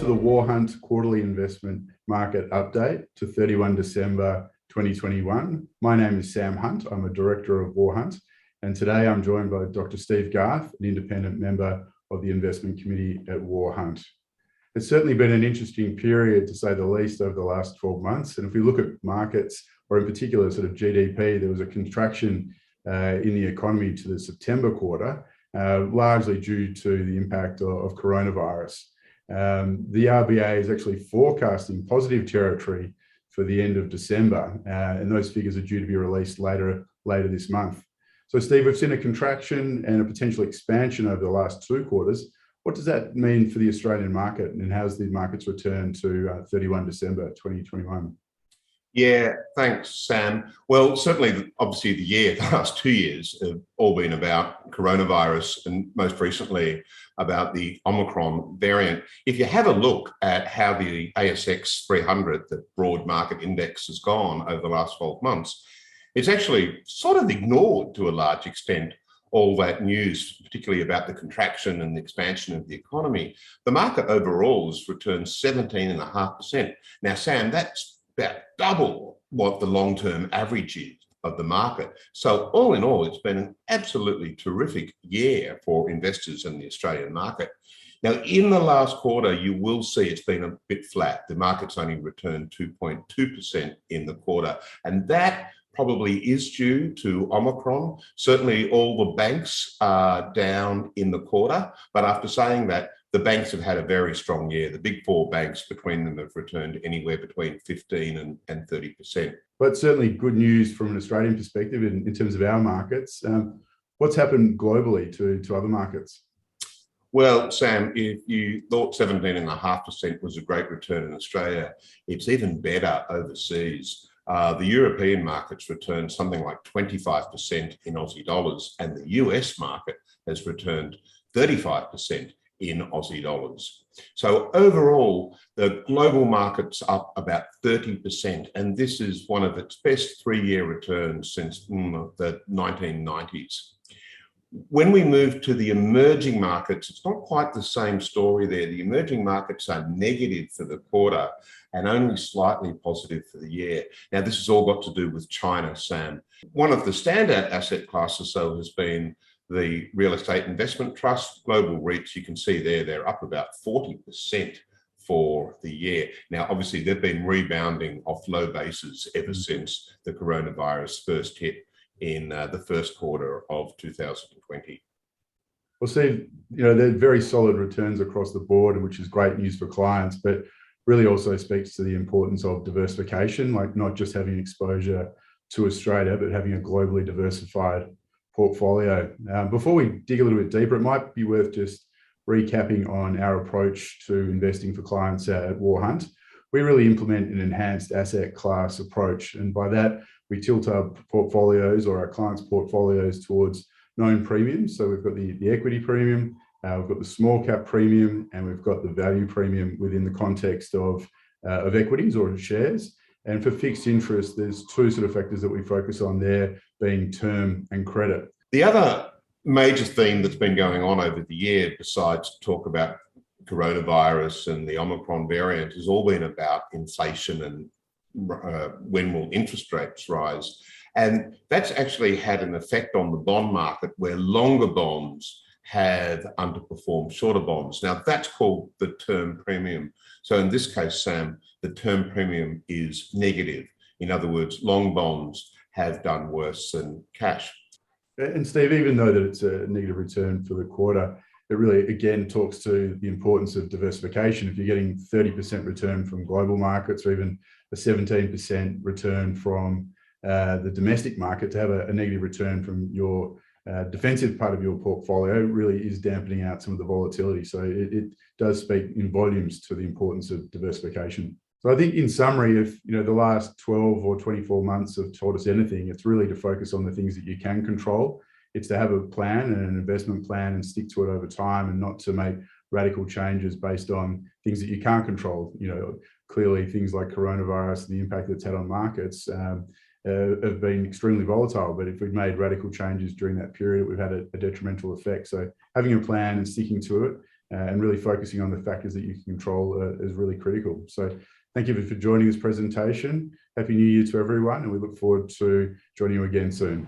the WARR Hunt quarterly investment market update to 31 December 2021. My name is Sam Hunt. I'm a director of WARR Hunt, and today I'm joined by Dr. Steve Garth, an independent member of the investment committee at WARR Hunt. It's certainly been an interesting period, to say the least, over the last 12 months. And if we look at markets, or in particular sort of GDP, there was a contraction in the economy to the September quarter, largely due to the impact of coronavirus. The RBA is actually forecasting positive territory for the end of December, and those figures are due to be released later this month. So, Steve, we've seen a contraction and a potential expansion over the last two quarters. What does that mean for the Australian market, and how's the markets return to 31 December 2021? Yeah, thanks, Sam. Well, certainly, obviously, the last 2 years have all been about coronavirus, and most recently about the Omicron variant. If you have a look at how the ASX 300, the broad market index, has gone over the last 12 months, it's actually sort of ignored to a large extent all that news, particularly about the contraction and the expansion of the economy. The market overall has returned 17.5%. Now, Sam, that's about double what the long-term average is of the market. So all in all, it's been an absolutely terrific year for investors in the Australian market. Now, in the last quarter, you will see it's been a bit flat. The market's only returned 2.2% in the quarter, and that probably is due to Omicron. Certainly all the banks are down in the quarter, but after saying that, the banks have had a very strong year. The big four banks between them have returned anywhere between 15 and 30%. But certainly good news from an Australian perspective in terms of our markets. What's happened globally to other markets? Well, Sam, if you thought 17.5% was a great return in Australia, it's even better overseas. The European markets returned something like 25% in Aussie dollars, and the US market has returned 35% in Aussie dollars. So overall, the global market's up about 30%, and this is one of its best 3-year returns since the 1990s. When we move to the emerging markets, it's not quite the same story there. The emerging markets are negative for the quarter and only slightly positive for the year. Now, this has all got to do with China, Sam. One of the standout asset classes, though, has been the real estate investment trust. Global REITs, you can see there, they're up about 40% for the year. Now, obviously, they've been rebounding off low bases ever since the coronavirus first hit in the first quarter of 2020. Well, Steve, they're very solid returns across the board, which is great news for clients, but really also speaks to the importance of diversification, like not just having exposure to Australia, but having a globally diversified portfolio. Before we dig a little bit deeper, it might be worth just recapping on our approach to investing for clients at WARR Hunt. We really implement an enhanced asset class approach, and by that, we tilt our portfolios or our clients' portfolios towards known premiums. So we've got the equity premium, we've got the small cap premium, and we've got the value premium within the context of equities or shares. And for fixed interest, there's two sort of factors that we focus on there, being term and credit. The other major theme that's been going on over the year, besides talk about coronavirus and the Omicron variant, has all been about inflation and when will interest rates rise. And that's actually had an effect on the bond market, where longer bonds have underperformed shorter bonds. Now, that's called the term premium. So in this case, Sam, the term premium is negative. In other words, long bonds have done worse than cash. And Steve, even though that it's a negative return for the quarter, it really, again, talks to the importance of diversification. If you're getting 30% return from global markets, or even a 17% return from the domestic market, to have a negative return from your defensive part of your portfolio really is dampening out some of the volatility. So it does speak in volumes to the importance of diversification. So I think in summary, if the last 12 or 24 months have taught us anything, it's really to focus on the things that you can control. It's to have a plan and an investment plan and stick to it over time, and not to make radical changes based on things that you can't control. Clearly things like coronavirus and the impact that's had on markets have been extremely volatile. But if we've made radical changes during that period, we've had a detrimental effect. So having a plan and sticking to it and really focusing on the factors that you can control is really critical. So thank you for joining this presentation. Happy New Year to everyone, and we look forward to joining you again soon.